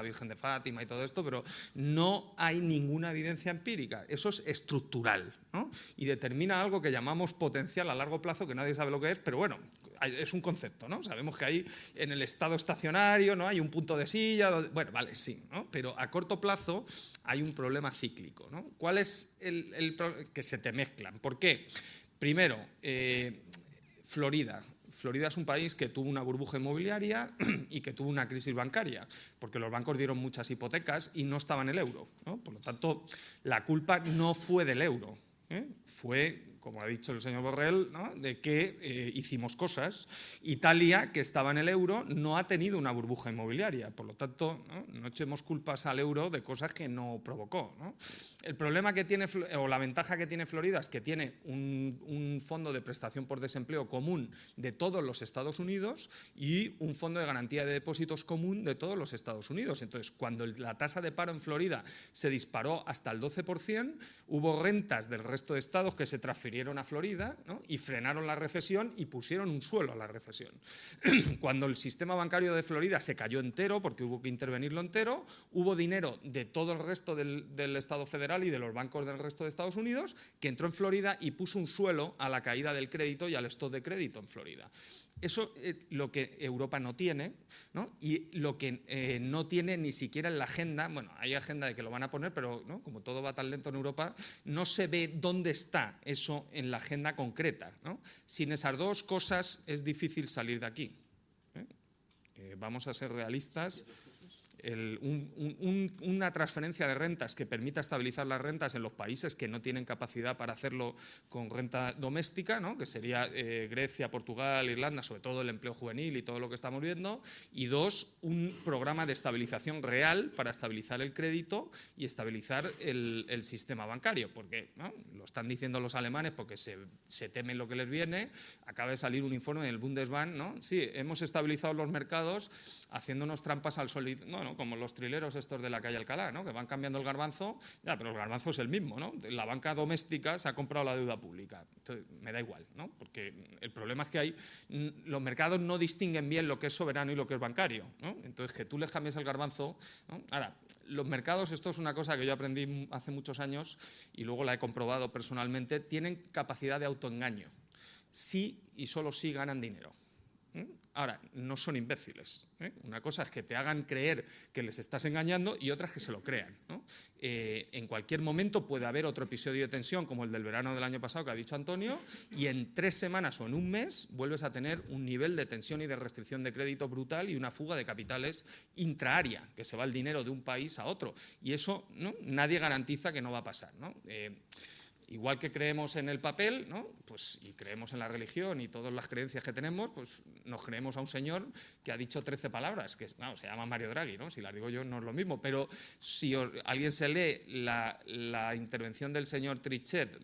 la Virgen de Fátima y todo esto, pero no hay ninguna evidencia empírica. Eso es estructural, ¿no? Y determina algo que llamamos potencial a largo plazo, que nadie sabe lo que es, pero bueno, es un concepto, ¿no? Sabemos que hay en el estado estacionario, ¿no? Hay un punto de silla, bueno, vale, sí, ¿no? Pero a corto plazo hay un problema cíclico, ¿no? ¿Cuál es el que se te mezclan? ¿Por qué? Primero, Florida. Florida es un país que tuvo una burbuja inmobiliaria y que tuvo una crisis bancaria, porque los bancos dieron muchas hipotecas y no estaba en el euro, ¿no? Por lo tanto, la culpa no fue del euro, fue, como ha dicho el señor Borrell, ¿no? De que hicimos cosas. Italia, que estaba en el euro, no ha tenido una burbuja inmobiliaria. Por lo tanto, no echemos culpas al euro de cosas que no provocó, ¿no? El problema que tiene, o la ventaja que tiene Florida es que tiene un fondo de prestación por desempleo común de todos los Estados Unidos y un fondo de garantía de depósitos común de todos los Estados Unidos. Entonces, cuando la tasa de paro en Florida se disparó hasta el 12%, hubo rentas del resto de estados que se transfirieron a Florida, ¿no? Y frenaron la recesión y pusieron un suelo a la recesión. Cuando el sistema bancario de Florida se cayó entero, porque hubo que intervenirlo entero, hubo dinero de todo el resto del Estado federal y de los bancos del resto de Estados Unidos que entró en Florida y puso un suelo a la caída del crédito y al stock de crédito en Florida. Eso es lo que Europa no tiene, ¿no? Y lo que no tiene ni siquiera en la agenda, bueno, hay agenda de que lo van a poner, pero ¿no? Como todo va tan lento en Europa, no se ve dónde está eso en la agenda concreta, ¿no? Sin esas dos cosas es difícil salir de aquí. Vamos a ser realistas. Una transferencia de rentas que permita estabilizar las rentas en los países que no tienen capacidad para hacerlo con renta doméstica, ¿no? Que sería Grecia, Portugal, Irlanda, sobre todo el empleo juvenil y todo lo que estamos viendo. Y dos, un programa de estabilización real para estabilizar el crédito y estabilizar el sistema bancario, porque ¿no? Lo están diciendo los alemanes porque se temen lo que les viene. Acaba de salir un informe del Bundesbank, ¿no? Sí, hemos estabilizado los mercados haciéndonos trampas al sol, no, como los trileros estos de la calle Alcalá, ¿no? Que van cambiando el garbanzo, ya, pero el garbanzo es el mismo, ¿no? La banca doméstica se ha comprado la deuda pública. Entonces, me da igual, ¿no? Porque el problema es que los mercados no distinguen bien lo que es soberano y lo que es bancario, ¿no? Entonces, que tú les cambies el garbanzo, ¿no? Ahora, los mercados, esto es una cosa que yo aprendí hace muchos años y luego la he comprobado personalmente, tienen capacidad de autoengaño. Sí y solo sí ganan dinero. Ahora, no son imbéciles. Una cosa es que te hagan creer que les estás engañando y otra es que se lo crean, ¿no? En cualquier momento puede haber otro episodio de tensión como el del verano del año pasado que ha dicho Antonio y en 3 semanas o en un mes vuelves a tener un nivel de tensión y de restricción de crédito brutal y una fuga de capitales intraárea, que se va el dinero de un país a otro. Y eso, ¿no? Nadie garantiza que no va a pasar, ¿no? Igual que creemos en el papel, ¿no? Pues, y creemos en la religión y todas las creencias que tenemos, pues nos creemos a un señor que ha dicho 13 palabras, que no, se llama Mario Draghi, ¿no? Si las digo yo no es lo mismo, pero si alguien se lee la intervención del señor Trichet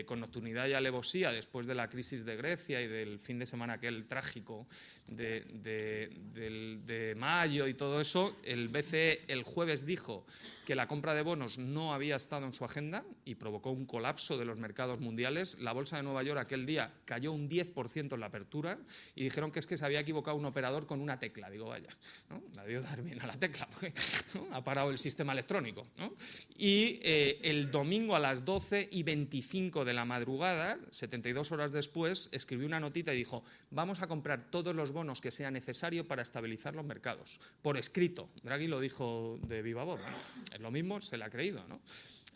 con nocturnidad y alevosía después de la crisis de Grecia y del fin de semana aquel trágico de mayo y todo eso, el BCE el jueves dijo que la compra de bonos no había estado en su agenda y provocó un colapso de los mercados mundiales. La bolsa de Nueva York aquel día cayó un 10% en la apertura y dijeron que es que se había equivocado un operador con una tecla. Digo, vaya, ¿no? La debió dar bien a la tecla, porque ¿no? Ha parado el sistema electrónico, ¿no? Y el domingo a las 12:25 de la madrugada, 72 horas después, escribió una notita y dijo: vamos a comprar todos los bonos que sea necesario para estabilizar los mercados. Por escrito. Draghi lo dijo de viva voz, ¿no? Es lo mismo, se le ha creído, ¿no?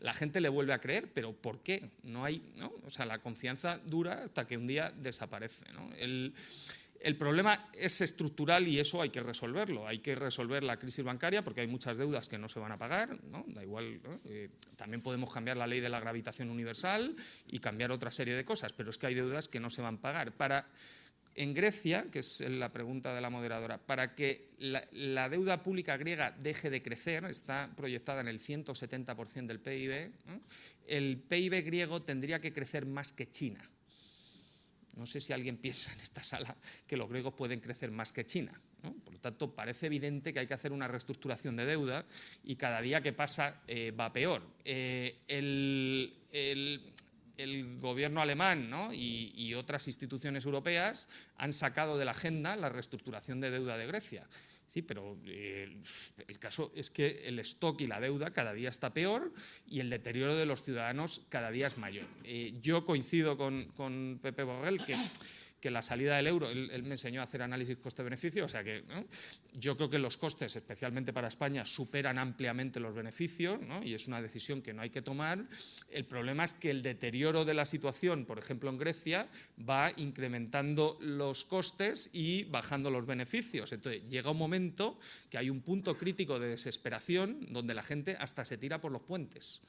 La gente le vuelve a creer, pero ¿por qué? No hay, ¿no? O sea, la confianza dura hasta que un día desaparece, ¿no? El problema es estructural y eso hay que resolverlo. Hay que resolver la crisis bancaria porque hay muchas deudas que no se van a pagar, ¿no? Da igual, ¿no? También podemos cambiar la ley de la gravitación universal y cambiar otra serie de cosas, pero es que hay deudas que no se van a pagar. En Grecia, que es la pregunta de la moderadora, para que la deuda pública griega deje de crecer, está proyectada en el 170% del PIB, ¿no? El PIB griego tendría que crecer más que China. No sé si alguien piensa en esta sala que los griegos pueden crecer más que China, ¿no? Por lo tanto, parece evidente que hay que hacer una reestructuración de deuda y cada día que pasa va peor. El gobierno alemán, ¿no? y otras instituciones europeas han sacado de la agenda la reestructuración de deuda de Grecia. Sí, pero el caso es que el stock y la deuda cada día está peor y el deterioro de los ciudadanos cada día es mayor. Yo coincido con Pepe Borrell que la salida del euro, él me enseñó a hacer análisis coste-beneficio, o sea que, ¿no?, yo creo que los costes, especialmente para España, superan ampliamente los beneficios, ¿no?, y es una decisión que no hay que tomar. El problema es que el deterioro de la situación, por ejemplo en Grecia, va incrementando los costes y bajando los beneficios. Entonces llega un momento que hay un punto crítico de desesperación donde la gente hasta se tira por los puentes.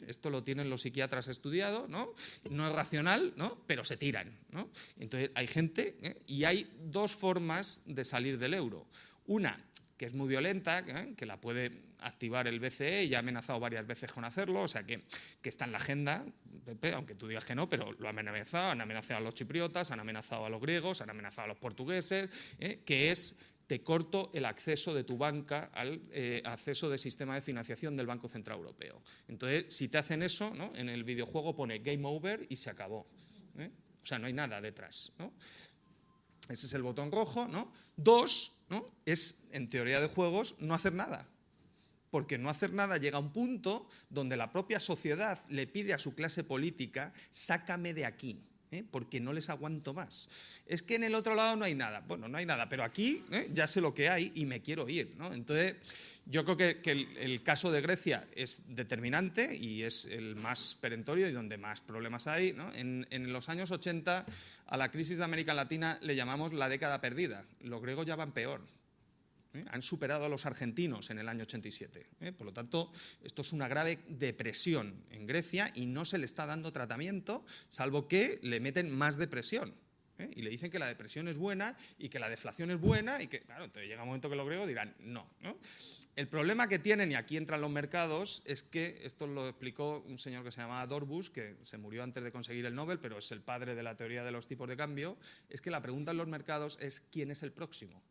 Esto lo tienen los psiquiatras estudiado, ¿no? No es racional, ¿no?, pero se tiran, ¿no? Entonces hay gente, y hay dos formas de salir del euro. Una, que es muy violenta, que la puede activar el BCE y ha amenazado varias veces con hacerlo, o sea que está en la agenda, Pepe, aunque tú digas que no, pero lo han amenazado a los chipriotas, han amenazado a los griegos, han amenazado a los portugueses, que es: te corto el acceso de tu banca al acceso de sistema de financiación del Banco Central Europeo. Entonces, si te hacen eso, ¿no?, en el videojuego pone game over y se acabó. O sea, no hay nada detrás, ¿no? Ese es el botón rojo, ¿no? Dos, ¿no?, es, en teoría de juegos, no hacer nada. Porque no hacer nada llega a un punto donde la propia sociedad le pide a su clase política: sácame de aquí, porque no les aguanto más. Es que en el otro lado no hay nada. Bueno, no hay nada, pero aquí ya sé lo que hay y me quiero ir, ¿no? Entonces, yo creo que el caso de Grecia es determinante y es el más perentorio y donde más problemas hay, ¿no? En los años 80 a la crisis de América Latina le llamamos la década perdida. Los griegos ya van peor. Han superado a los argentinos en el año 87. Por lo tanto, esto es una grave depresión en Grecia y no se le está dando tratamiento, salvo que le meten más depresión. Y le dicen que la depresión es buena y que la deflación es buena y que, claro, entonces llega un momento que los griegos dirán no, ¿no? El problema que tienen, y aquí entran los mercados, es que esto lo explicó un señor que se llamaba Dorbus, que se murió antes de conseguir el Nobel, pero es el padre de la teoría de los tipos de cambio, es que la pregunta en los mercados es ¿quién es el próximo?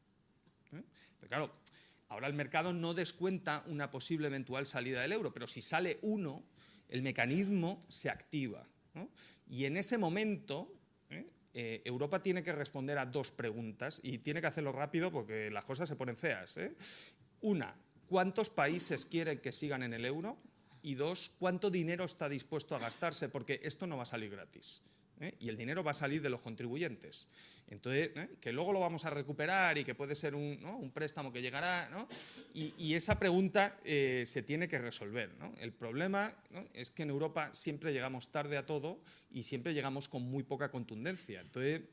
Pero claro, ahora el mercado no descuenta una posible eventual salida del euro, pero si sale uno, el mecanismo se activa, ¿no? Y en ese momento Europa tiene que responder a dos preguntas y tiene que hacerlo rápido porque las cosas se ponen feas. Una, ¿cuántos países quieren que sigan en el euro? Y dos, ¿cuánto dinero está dispuesto a gastarse? Porque esto no va a salir gratis. Y el dinero va a salir de los contribuyentes. Entonces, que luego lo vamos a recuperar y que puede ser un préstamo que llegará, ¿no? Y esa pregunta se tiene que resolver, ¿no? El problema, ¿no?, es que en Europa siempre llegamos tarde a todo y siempre llegamos con muy poca contundencia. Entonces,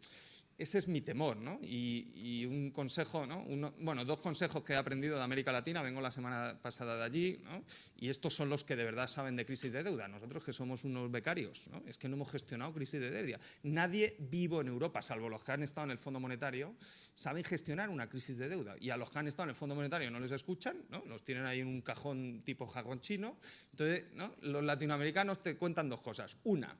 ese es mi temor, ¿no? Y un consejo, ¿no? Bueno, dos consejos que he aprendido de América Latina, vengo la semana pasada de allí, ¿no? Y estos son los que de verdad saben de crisis de deuda. Nosotros que somos unos becarios, ¿no? Es que no hemos gestionado crisis de deuda. Nadie vivo en Europa, salvo los que han estado en el Fondo Monetario, saben gestionar una crisis de deuda. Y a los que han estado en el Fondo Monetario no les escuchan, ¿no? Los tienen ahí en un cajón tipo jarrón chino. Entonces, ¿no?, los latinoamericanos te cuentan dos cosas. Una,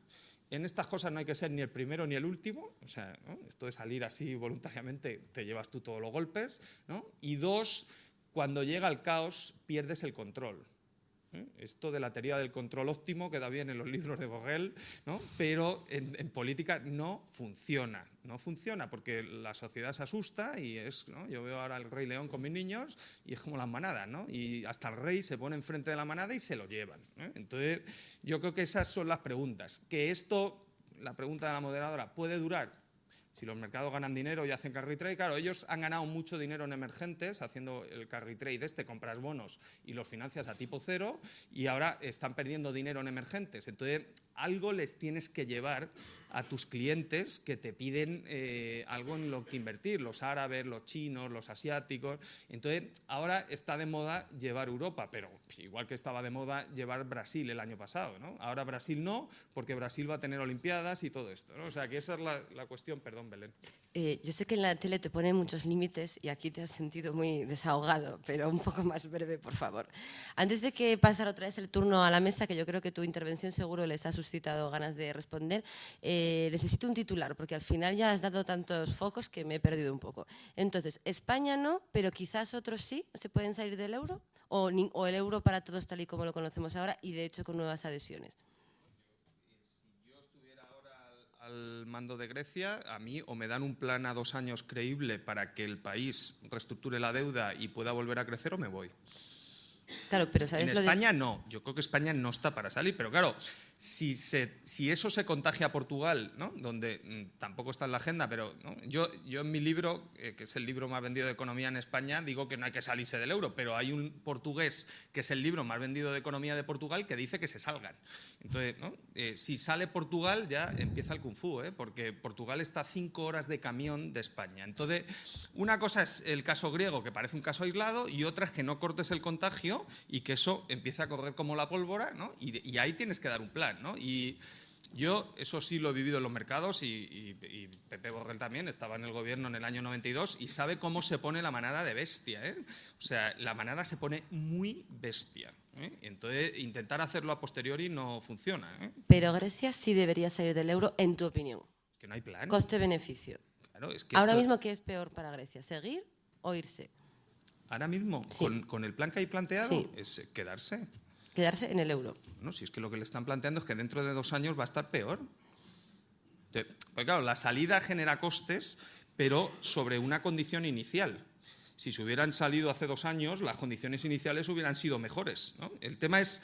en estas cosas no hay que ser ni el primero ni el último, o sea, ¿no?, esto de salir así voluntariamente te llevas tú todos los golpes, ¿no? Y dos, cuando llega el caos pierdes el control. Esto de la teoría del control óptimo queda bien en los libros de Borrell, ¿no?, pero en política no funciona. No funciona porque la sociedad se asusta y es, ¿no?, yo veo ahora el Rey León con mis niños y es como las manadas, ¿no? Y hasta el rey se pone enfrente de la manada y se lo llevan, ¿eh? Entonces, yo creo que esas son las preguntas. Que esto, la pregunta de la moderadora, ¿puede durar? Si los mercados ganan dinero y hacen carry trade, claro, ellos han ganado mucho dinero en emergentes haciendo el carry trade compras bonos y los financias a tipo cero y ahora están perdiendo dinero en emergentes. Entonces, algo les tienes que llevar a tus clientes que te piden algo en lo que invertir, los árabes, los chinos, los asiáticos. Entonces, ahora está de moda llevar Europa, pero igual que estaba de moda llevar Brasil el año pasado, ¿no? Ahora Brasil no, porque Brasil va a tener Olimpiadas y todo esto, ¿no? O sea, que esa es la cuestión. Perdón, Belén. Yo sé que en la tele te ponen muchos límites y aquí te has sentido muy desahogado, pero un poco más breve, por favor. Antes de que pasara otra vez el turno a la mesa, que yo creo que tu intervención seguro les ha suscitado ganas de responder, necesito un titular, porque al final ya has dado tantos focos que me he perdido un poco. Entonces, España no, pero quizás otros sí, ¿se pueden salir del euro? ¿O el euro para todos tal y como lo conocemos ahora y de hecho con nuevas adhesiones? al mando de Grecia, a mí o me dan un plan a 2 años creíble para que el país reestructure la deuda y pueda volver a crecer, o me voy. Claro, pero ¿sabes En lo de- España no, yo creo que España no está para salir, pero claro, si eso se contagia a Portugal, ¿no? Donde tampoco está en la agenda, pero ¿no? yo en mi libro, que es el libro más vendido de economía en España, digo que no hay que salirse del euro, pero hay un portugués que es el libro más vendido de economía de Portugal que dice que se salgan. Entonces, ¿no? Si sale Portugal ya empieza el kung fu, porque Portugal está a 5 horas de camión de España. Entonces, una cosa es el caso griego, que parece un caso aislado, y otra es que no cortes el contagio y que eso empiece a correr como la pólvora, ¿no? Y ahí tienes que dar un plan, ¿no? Y yo eso sí lo he vivido en los mercados y Pepe Borrell también estaba en el gobierno en el año 92 y sabe cómo se pone la manada de bestia, ¿eh? O sea, la manada se pone muy bestia, ¿eh? Entonces, intentar hacerlo a posteriori no funciona, ¿eh? Pero Grecia sí debería salir del euro, en tu opinión. Que no hay plan. Coste-beneficio. Claro, es que Ahora mismo, ¿qué es peor para Grecia? ¿Seguir o irse? ahora mismo, Sí. con el plan que hay planteado, Sí. es quedarse. Quedarse en el euro. No, si es que lo que le están planteando es que dentro de 2 años va a estar peor. Pues claro, la salida genera costes, pero sobre una condición inicial. Si se hubieran salido hace 2 años, las condiciones iniciales hubieran sido mejores, ¿no? El tema es,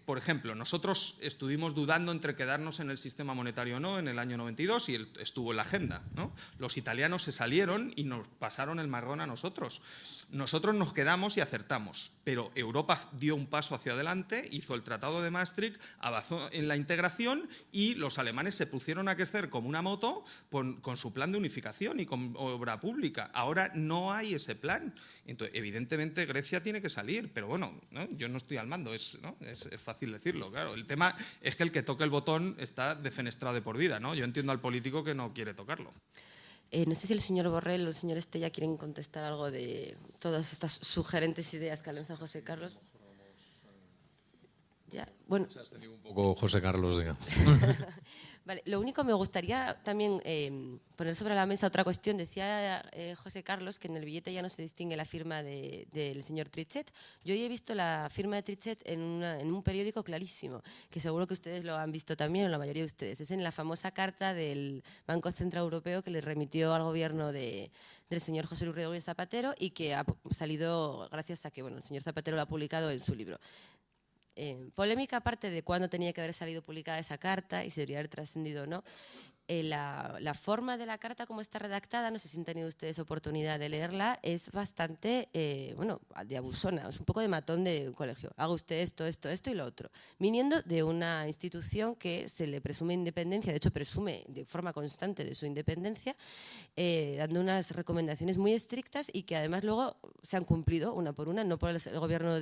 por ejemplo, nosotros estuvimos dudando entre quedarnos en el sistema monetario o no en el año 92 y estuvo en la agenda, ¿no? Los italianos se salieron y nos pasaron el marrón a nosotros. Nosotros nos quedamos y acertamos, pero Europa dio un paso hacia adelante, hizo el Tratado de Maastricht, avanzó en la integración y los alemanes se pusieron a crecer como una moto con su plan de unificación y con obra pública. Ahora no hay ese plan. Entonces, evidentemente Grecia tiene que salir, pero bueno, ¿no? Yo no estoy al mando, ¿no? es fácil decirlo, claro. El tema es que el que toque el botón está defenestrado de por vida, ¿no? Yo entiendo al político que no quiere tocarlo. No sé si el señor Borrell o el señor Estella quieren contestar algo de todas estas sugerentes ideas que ha lanzado José Carlos. Ya, bueno. Un poco José Carlos, diga. Vale, lo único me gustaría también poner sobre la mesa otra cuestión. Decía José Carlos que en el billete ya no se distingue la firma del señor Trichet. Yo hoy he visto la firma de Trichet en un periódico clarísimo, que seguro que ustedes lo han visto también, o la mayoría de ustedes. Es en la famosa carta del Banco Central Europeo que le remitió al gobierno del señor José Luis Rodríguez Zapatero y que ha salido gracias a que el señor Zapatero lo ha publicado en su libro. Polémica aparte de cuándo tenía que haber salido publicada esa carta y si debería haber trascendido o no. La forma de la carta como está redactada, no sé si han tenido ustedes oportunidad de leerla, es bastante, de abusona, es un poco de matón de colegio. Haga usted esto, esto, esto y lo otro. Viniendo de una institución que se le presume independencia, de hecho presume de forma constante de su independencia, dando unas recomendaciones muy estrictas y que además luego se han cumplido una por una, no por el gobierno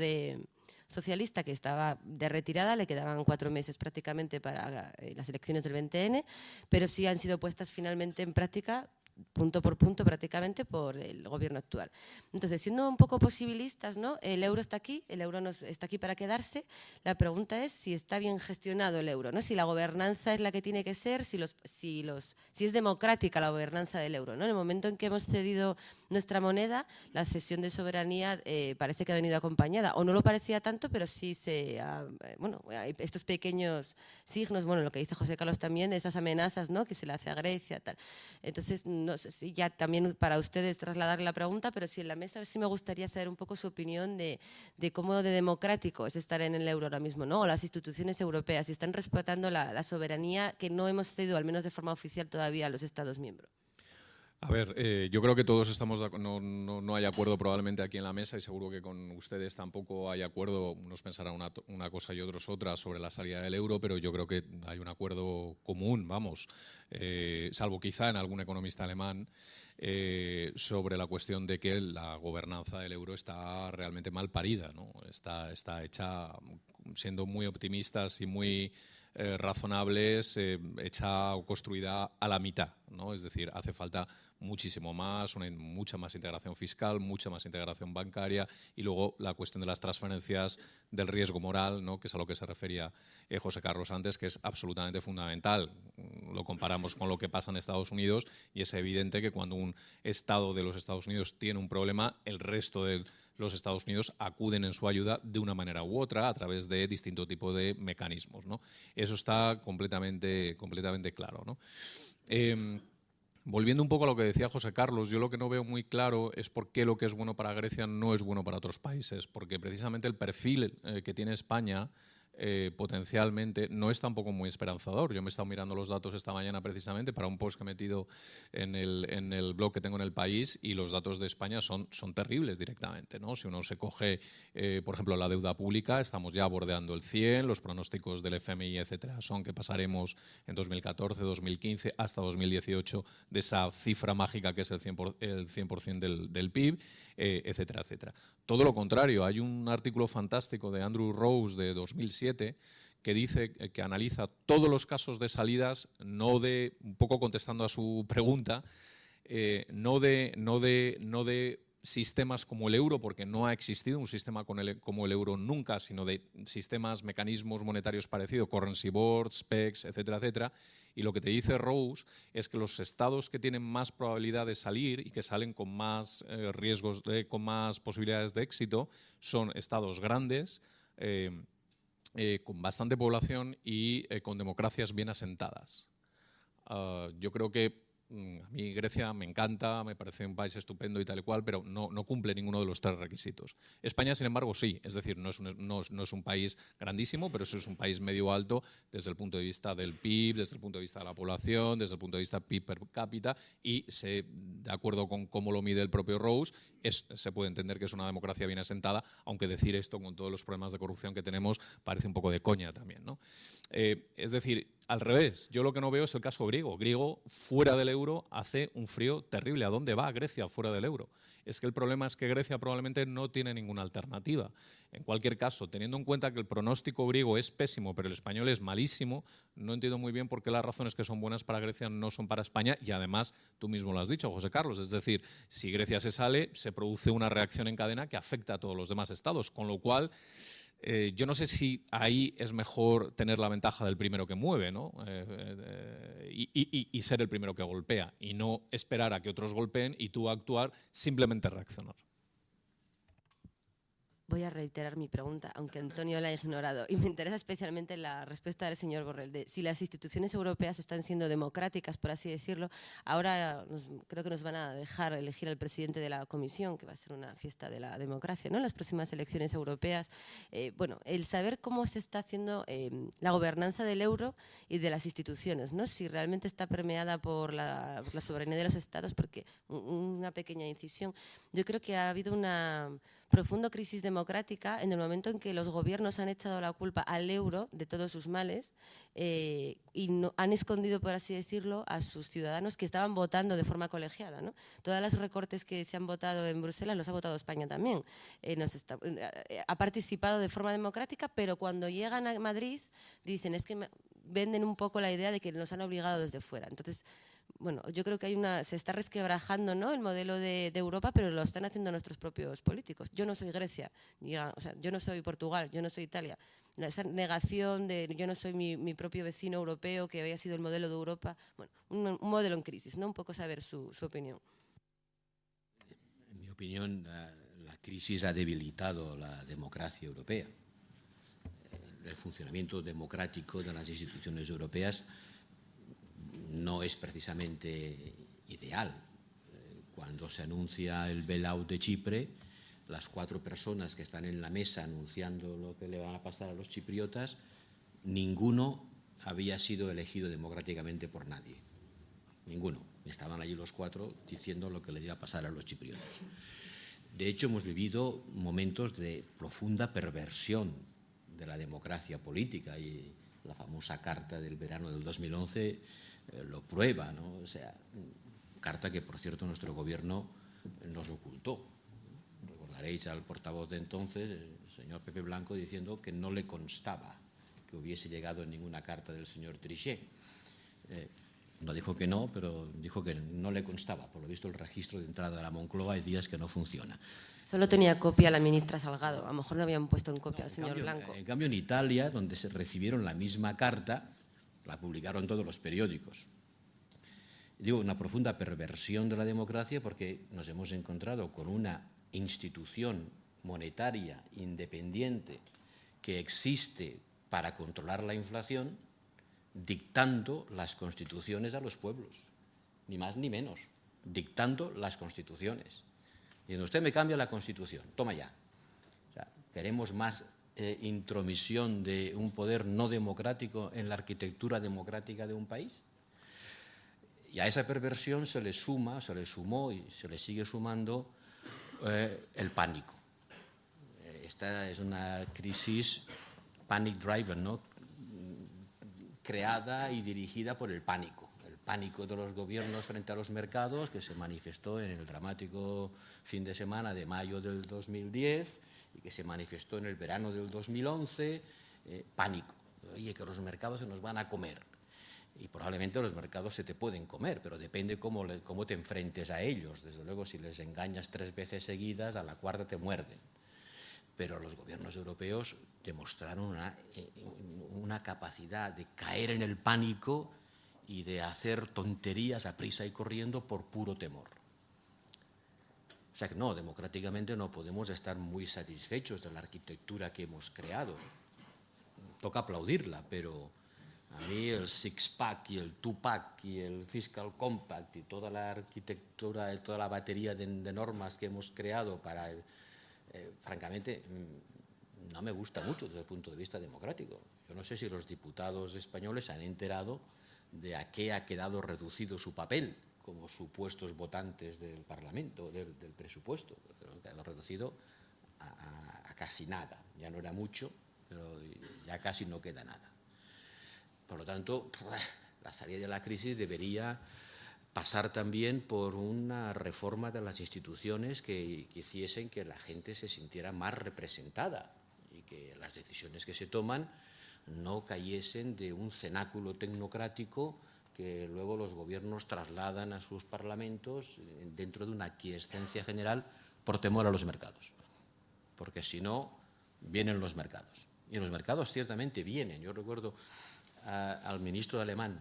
socialista que estaba de retirada, le quedaban 4 meses prácticamente para las elecciones del 20N, pero sí han sido puestas finalmente en práctica punto por punto prácticamente por el gobierno actual. Entonces, siendo un poco posibilistas, ¿no? El euro está aquí, el euro está aquí para quedarse. La pregunta es si está bien gestionado el euro, ¿no? Si la gobernanza es la que tiene que ser, si es democrática la gobernanza del euro, ¿no? En el momento en que hemos cedido nuestra moneda, la cesión de soberanía parece que ha venido acompañada, o no lo parecía tanto, pero sí hay estos pequeños signos, lo que dice José Carlos también, esas amenazas, ¿no? Que se le hace a Grecia, tal. Entonces, no sé si ya también para ustedes trasladar la pregunta, pero sí en la mesa sí me gustaría saber un poco su opinión de cómo de democrático es estar en el euro ahora mismo, ¿no? O las instituciones europeas, si están respetando la soberanía que no hemos cedido, al menos de forma oficial todavía, a los Estados miembros. A ver, yo creo que todos estamos, no hay acuerdo probablemente aquí en la mesa y seguro que con ustedes tampoco hay acuerdo, unos pensarán una cosa y otros otra sobre la salida del euro, pero yo creo que hay un acuerdo común, salvo quizá en algún economista alemán, sobre la cuestión de que la gobernanza del euro está realmente mal parida, ¿no? Está hecha, siendo muy optimistas y muy razonables, hecha o construida a la mitad, ¿no? Es decir, hace falta muchísimo más, mucha más integración fiscal, mucha más integración bancaria y luego la cuestión de las transferencias del riesgo moral, ¿no? Que es a lo que se refería José Carlos antes, que es absolutamente fundamental. Lo comparamos con lo que pasa en Estados Unidos y es evidente que cuando un Estado de los Estados Unidos tiene un problema, el resto de los Estados Unidos acuden en su ayuda de una manera u otra a través de distinto tipo de mecanismos, ¿no? Eso está completamente claro, ¿no? Volviendo un poco a lo que decía José Carlos, yo lo que no veo muy claro es por qué lo que es bueno para Grecia no es bueno para otros países, porque precisamente el perfil que tiene España potencialmente no es tampoco muy esperanzador. Yo me he estado mirando los datos esta mañana precisamente para un post que he metido en el blog que tengo en El País, y los datos de España son terribles directamente, ¿no? Si uno se coge, por ejemplo, la deuda pública, estamos ya bordeando el 100, los pronósticos del FMI, etcétera, son que pasaremos en 2014, 2015 hasta 2018 de esa cifra mágica que es el 100% del PIB, etcétera, etcétera. Todo lo contrario, hay un artículo fantástico de Andrew Rose de 2007 que dice, que analiza todos los casos de salidas, un poco contestando a su pregunta, no de sistemas como el euro, porque no ha existido un sistema como el euro nunca, sino de sistemas, mecanismos monetarios parecidos, currency boards, PEGs, etcétera, etcétera. Y lo que te dice Rose es que los estados que tienen más probabilidad de salir y que salen con más riesgos, con más posibilidades de éxito, son estados grandes, con bastante población y con democracias bien asentadas. Yo creo que a mí Grecia me encanta, me parece un país estupendo y tal y cual, pero no cumple ninguno de los tres requisitos. España, sin embargo, sí. Es decir, no es un país grandísimo, pero eso es un país medio alto desde el punto de vista del PIB, desde el punto de vista de la población, desde el punto de vista PIB per cápita, y de acuerdo con cómo lo mide el propio Rose, se puede entender que es una democracia bien asentada, aunque decir esto con todos los problemas de corrupción que tenemos parece un poco de coña también, ¿no? Es decir, al revés, yo lo que no veo es el caso griego. Griego, fuera del euro, hace un frío terrible. ¿A dónde va Grecia fuera del euro? Es que el problema es que Grecia probablemente no tiene ninguna alternativa. En cualquier caso, teniendo en cuenta que el pronóstico griego es pésimo, pero el español es malísimo, no entiendo muy bien por qué las razones que son buenas para Grecia no son para España, y además, tú mismo lo has dicho, José Carlos, es decir, si Grecia se sale, se produce una reacción en cadena que afecta a todos los demás estados, con lo cual yo no sé si ahí es mejor tener la ventaja del primero que mueve, ¿no? Y ser el primero que golpea, y no esperar a que otros golpeen y tú actuar, simplemente reaccionar. Voy a reiterar mi pregunta, aunque Antonio la ha ignorado, y me interesa especialmente la respuesta del señor Borrell, de si las instituciones europeas están siendo democráticas, por así decirlo. Ahora creo que nos van a dejar elegir al presidente de la Comisión, que va a ser una fiesta de la democracia, ¿no?, en las próximas elecciones europeas. Bueno, el saber cómo se está haciendo la gobernanza del euro y de las instituciones, ¿no?, si realmente está permeada por la soberanía de los estados, porque una pequeña incisión, yo creo que ha habido una profunda crisis democrática en el momento en que los gobiernos han echado la culpa al euro de todos sus males y han escondido, por así decirlo, a sus ciudadanos que estaban votando de forma colegiada, ¿no? Todos los recortes que se han votado en Bruselas los ha votado España también. Ha participado de forma democrática, pero cuando llegan a Madrid dicen, es que venden un poco la idea de que nos han obligado desde fuera. Entonces, bueno, yo creo que se está resquebrajando, ¿no?, el modelo de Europa, pero lo están haciendo nuestros propios políticos. Yo no soy Grecia, o sea, yo no soy Portugal, yo no soy Italia. Esa negación de yo no soy mi propio vecino europeo que había sido el modelo de Europa. Bueno, un modelo en crisis, ¿no? Un poco saber su opinión. En mi opinión, la crisis ha debilitado la democracia europea. El funcionamiento democrático de las instituciones europeas no es precisamente ideal. Cuando se anuncia el bailout de Chipre, las 4 personas que están en la mesa anunciando lo que le van a pasar a los chipriotas, ninguno había sido elegido democráticamente por nadie. Ninguno. Estaban allí los 4 diciendo lo que les iba a pasar a los chipriotas. De hecho, hemos vivido momentos de profunda perversión de la democracia política, y la famosa carta del verano del 2011 lo prueba, ¿no? O sea, carta que, por cierto, nuestro gobierno nos ocultó. Recordaréis al portavoz de entonces, el señor Pepe Blanco, diciendo que no le constaba que hubiese llegado ninguna carta del señor Trichet. No dijo que no, pero dijo que no le constaba. Por lo visto, el registro de entrada de la Moncloa hay días que no funciona. Solo tenía copia la ministra Salgado. A lo mejor no habían puesto en copia al señor Blanco. En cambio, en Italia, donde se recibieron la misma carta, la publicaron todos los periódicos. Digo, una profunda perversión de la democracia, porque nos hemos encontrado con una institución monetaria independiente que existe para controlar la inflación, dictando las constituciones a los pueblos, ni más ni menos, dictando las constituciones. Y usted me cambia la constitución, toma ya. O sea, queremos más intromisión de un poder no democrático en la arquitectura democrática de un país. Y a esa perversión se le sumó y se le sigue sumando el pánico. Esta es una crisis panic driven, ¿no? Creada y dirigida por el pánico de los gobiernos frente a los mercados, que se manifestó en el dramático fin de semana de mayo del 2010 y que se manifestó en el verano del 2011, pánico. Oye, que los mercados se nos van a comer. Y probablemente los mercados se te pueden comer, pero depende cómo te enfrentes a ellos. Desde luego, si les engañas 3 veces seguidas, a la cuarta te muerden. Pero los gobiernos europeos demostraron una capacidad de caer en el pánico y de hacer tonterías a prisa y corriendo por puro temor. O sea que no, democráticamente no podemos estar muy satisfechos de la arquitectura que hemos creado. Toca aplaudirla, pero a mí el six-pack y el two-pack y el fiscal compact y toda la arquitectura, toda la batería de normas que hemos creado para... francamente, no me gusta mucho desde el punto de vista democrático. Yo no sé si los diputados españoles se han enterado de a qué ha quedado reducido su papel como supuestos votantes del Parlamento, del presupuesto. Ha quedado reducido a casi nada. Ya no era mucho, pero ya casi no queda nada. Por lo tanto, la salida de la crisis debería pasar también por una reforma de las instituciones que hiciesen que la gente se sintiera más representada y que las decisiones que se toman no cayesen de un cenáculo tecnocrático que luego los gobiernos trasladan a sus parlamentos dentro de una aquiescencia general por temor a los mercados. Porque si no, vienen los mercados. Y los mercados ciertamente vienen. Yo recuerdo al ministro alemán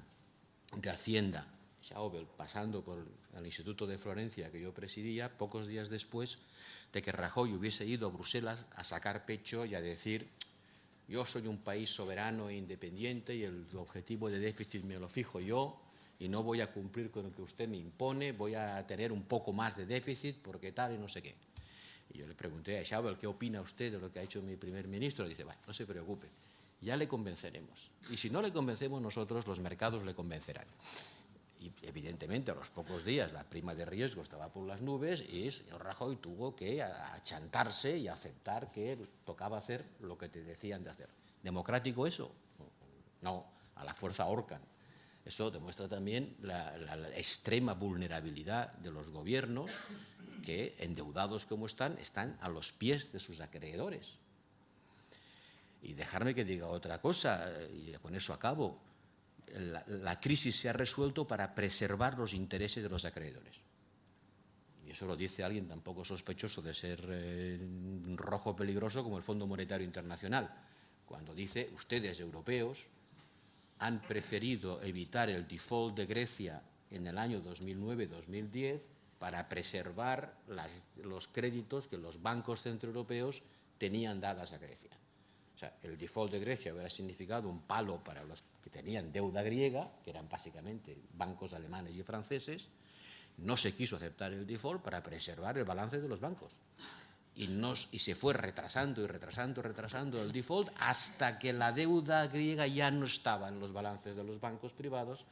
de Hacienda, Schäuble, pasando por el Instituto de Florencia que yo presidía, pocos días después de que Rajoy hubiese ido a Bruselas a sacar pecho y a decir: yo soy un país soberano e independiente y el objetivo de déficit me lo fijo yo y no voy a cumplir con lo que usted me impone, voy a tener un poco más de déficit porque tal y no sé qué. Y yo le pregunté a Schäuble: ¿qué opina usted de lo que ha hecho mi primer ministro? Y dice: bueno, no se preocupe, ya le convenceremos. Y si no le convencemos nosotros, los mercados le convencerán. Y evidentemente a los pocos días la prima de riesgo estaba por las nubes y el señor Rajoy tuvo que achantarse y aceptar que tocaba hacer lo que te decían de hacer. ¿Democrático eso? No, a la fuerza ahorcan. Eso demuestra también la extrema vulnerabilidad de los gobiernos que, endeudados como están a los pies de sus acreedores. Y dejarme que diga otra cosa, y con eso acabo. La crisis se ha resuelto para preservar los intereses de los acreedores. Y eso lo dice alguien tan poco sospechoso de ser rojo peligroso como el Fondo Monetario Internacional, cuando dice: ustedes, europeos, han preferido evitar el default de Grecia en el año 2009-2010 para preservar los créditos que los bancos centroeuropeos tenían dadas a Grecia. O sea, el default de Grecia hubiera significado un palo para los que tenían deuda griega, que eran básicamente bancos alemanes y franceses. No se quiso aceptar el default para preservar el balance de los bancos. Y se fue retrasando el default hasta que la deuda griega ya no estaba en los balances de los bancos privados,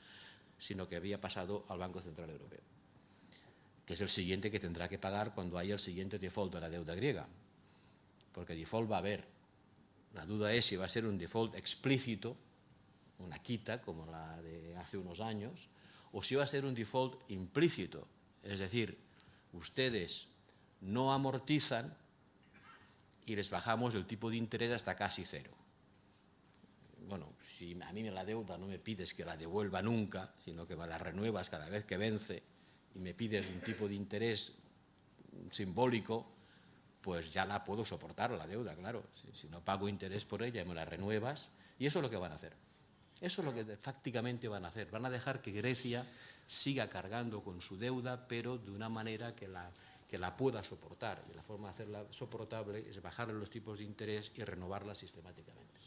sino que había pasado al Banco Central Europeo, que es el siguiente que tendrá que pagar cuando haya el siguiente default de la deuda griega. Porque default va a haber. La duda es si va a ser un default explícito, una quita como la de hace unos años, o si va a ser un default implícito. Es decir, ustedes no amortizan y les bajamos el tipo de interés hasta casi cero. Bueno, si a mí la deuda no me pides que la devuelva nunca, sino que me la renuevas cada vez que vence y me pides un tipo de interés simbólico, pues ya la puedo soportar la deuda, claro. Si no pago interés por ella, me la renuevas. Y eso es lo que van a hacer. Eso es lo que prácticamente van a hacer. Van a dejar que Grecia siga cargando con su deuda, pero de una manera que que la pueda soportar. Y la forma de hacerla soportable es bajarle los tipos de interés y renovarla sistemáticamente.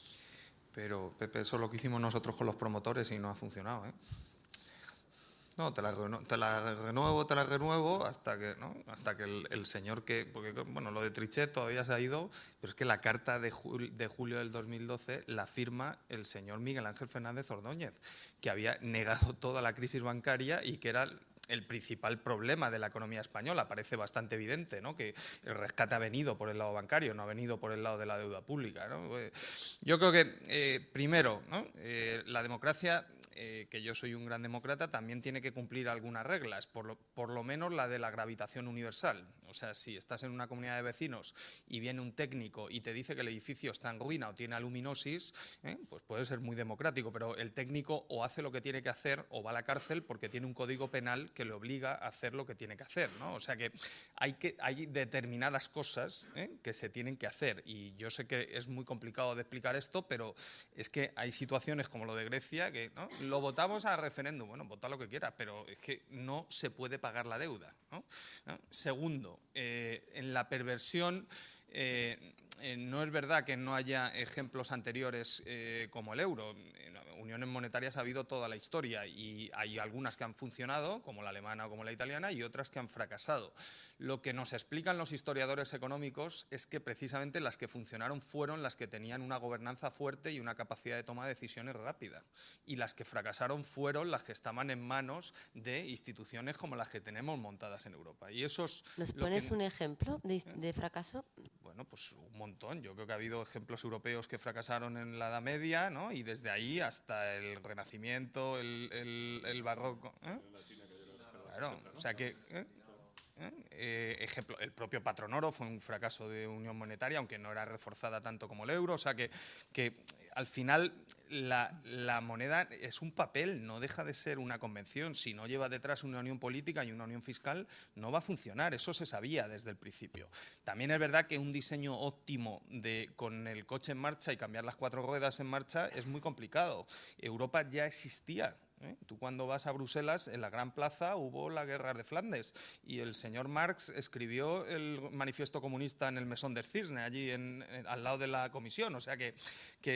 Pero, Pepe, eso es lo que hicimos nosotros con los promotores y no ha funcionado, ¿eh? No, te la renuevo hasta que, ¿no? Hasta que el señor que... Porque, bueno, lo de Trichet todavía se ha ido, pero es que la carta de julio del 2012 la firma el señor Miguel Ángel Fernández Ordóñez, que había negado toda la crisis bancaria y que era el principal problema de la economía española. Parece bastante evidente, ¿no? Que el rescate ha venido por el lado bancario, no ha venido por el lado de la deuda pública, ¿no? Yo creo que, primero, ¿no? La democracia... que yo soy un gran demócrata, también tiene que cumplir algunas reglas, por lo menos la de la gravitación universal. O sea, si estás en una comunidad de vecinos y viene un técnico y te dice que el edificio está en ruina o tiene aluminosis, pues puede ser muy democrático, pero el técnico o hace lo que tiene que hacer o va a la cárcel porque tiene un código penal que le obliga a hacer lo que tiene que hacer, ¿no? O sea que hay determinadas cosas que se tienen que hacer, y yo sé que es muy complicado de explicar esto, pero es que hay situaciones como lo de Grecia que, ¿no? Lo votamos a referéndum, bueno, vota lo que quiera, pero es que no se puede pagar la deuda, ¿no? Segundo, en la perversión, no es verdad que no haya ejemplos anteriores como el euro. Uniones monetarias ha habido toda la historia y hay algunas que han funcionado, como la alemana o como la italiana, y otras que han fracasado. Lo que nos explican los historiadores económicos es que precisamente las que funcionaron fueron las que tenían una gobernanza fuerte y una capacidad de toma de decisiones rápida. Y las que fracasaron fueron las que estaban en manos de instituciones como las que tenemos montadas en Europa. Y eso es ¿Nos pones un ejemplo de fracaso? Bueno, pues un montón. Yo creo que ha habido ejemplos europeos que fracasaron en la Edad Media, ¿no? Y desde ahí hasta el Renacimiento, el Barroco. Claro, o sea que... ejemplo, el propio Patronoro fue un fracaso de unión monetaria, aunque no era reforzada tanto como el euro. O sea que al final la moneda es un papel, no deja de ser una convención. Si no lleva detrás una unión política y una unión fiscal, no va a funcionar. Eso se sabía desde el principio. También es verdad que un diseño óptimo con el coche en marcha y cambiar las 4 ruedas en marcha es muy complicado. Europa ya existía. Tú cuando vas a Bruselas, en la Gran Plaza hubo la guerra de Flandes y el señor Marx escribió el manifiesto comunista en el Mesón del Cisne, allí al lado de la comisión. O sea que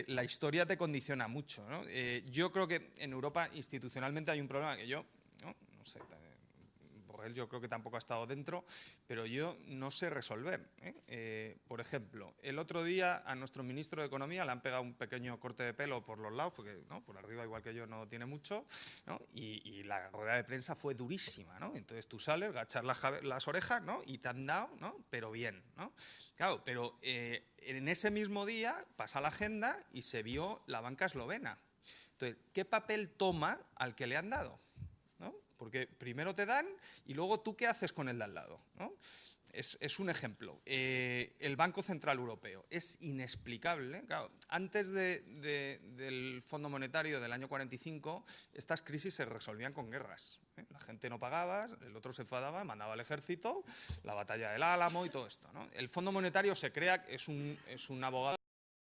la historia te condiciona mucho, ¿no? Yo creo que en Europa institucionalmente hay un problema que yo, no sé, Borrell yo creo que tampoco ha estado dentro, pero yo no sé resolver. Por ejemplo, el otro día a nuestro ministro de Economía le han pegado un pequeño corte de pelo por los lados, porque, ¿no?, por arriba igual que yo no tiene mucho, ¿no? Y la rueda de prensa fue durísima, ¿no? Entonces tú sales, agachas las orejas, ¿no?, y te han dado, ¿no?, pero bien, ¿no? Claro, pero en ese mismo día pasa la agenda y se vio la banca eslovena. Entonces, ¿qué papel toma al que le han dado? Porque primero te dan y luego tú qué haces con el de al lado, ¿no? Es un ejemplo. El Banco Central Europeo es inexplicable. Claro, antes del Fondo Monetario del año 45, estas crisis se resolvían con guerras. La gente no pagaba, el otro se enfadaba, mandaba al ejército, la batalla del Álamo y todo esto, ¿no? El Fondo Monetario se crea, es un abogado